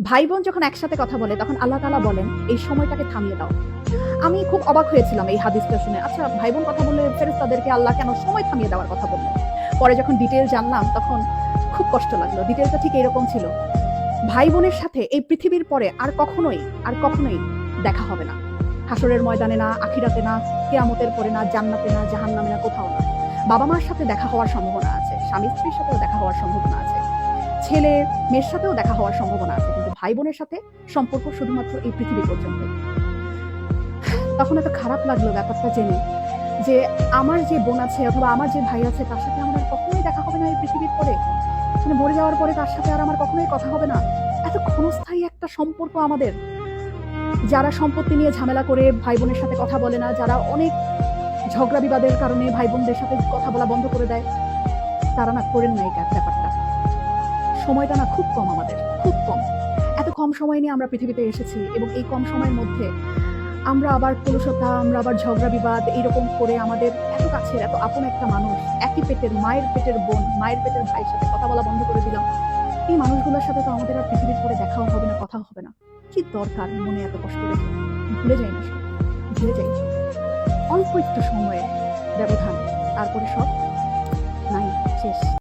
ভাই বোন যখন একসাথে কথা বলে তখন আল্লাহ তাআলা বলেন এই সময়টাকে থামিয়ে দাও। আমি খুব অবাক হয়েছিলাম এই হাদিসটা শুনে। আচ্ছা ভাই বোন কথা বললে ফেরেশতাদেরকে আল্লাহ কেন সময় থামিয়ে দেওয়ার কথা বললেন? পরে যখন ডিটেইল জানলাম তখন খুব কষ্ট লাগলো। ডিটেইলটা ঠিক এরকম ছিল। ভাই বোনের সাথে এই পৃথিবীর পরে আর কখনোই দেখা হবে না। হাসরের ময়দানে না, আখিরাতে না, কিয়ামতের পরে না, জান্নাতে না, জাহান্নামে না, কোথাও না। বাবা মার সাথে দেখা হওয়ার সম্ভাবনা আছে, স্বামী স্ত্রীর সাথেও দেখা হওয়ার সম্ভাবনা আছে, ছেলে মেয়ের সাথেও দেখা হওয়ার সম্ভাবনা আছে, কিন্তু ভাই বোনের সাথে সম্পর্ক শুধুমাত্র এই পৃথিবী পর্যন্ত। তখন এত খারাপ লাগলো ব্যাপারটা জেনে যে আমার যে বোন আছে অথবা আমার যে ভাই আছে তার সাথে আমার আর কখনোই দেখা হবে না এই পৃথিবীর পরে, মানে মরে যাওয়ার পরে তার সাথে আর আমার কখনোই কথা হবে না। এত ক্ষণস্থায়ী একটা সম্পর্ক আমাদের। যারা সম্পত্তি নিয়ে ঝামেলা করে ভাই বোনের সাথে কথা বলে না, যারা অনেক ঝগড়া বিবাদের কারণে ভাই বোনদের সাথে কথা বলা বন্ধ করে দেয়, তারা না করেন না এই ব্যাপারটা। সময়টা না খুব কম আমাদের, খুব কম। এত কম সময় নিয়ে আমরা পৃথিবীতে এসেছি এবং এই কম সময়ের মধ্যে আমরা আবার কলুষতা, আমরা আবার ঝগড়া বিবাদ এইরকম করে আমাদের এত কাছের এত আপন একটা মানুষ, একই পেটের মায়ের পেটের বোন, মায়ের পেটের ভাইয়ের সাথে কথা বলা বন্ধ করে দিলাম। এই মানুষগুলোর সাথে তো আমাদের আর পৃথিবীর পরে দেখাও হবে না, কথাও হবে না। কি দরকার মনে এত কষ্ট রেখে? ভুলে যাই না সব, ভুলে যাই। অল্প একটু সময়ের ব্যবধান, তারপরে সব নাই, শেষ।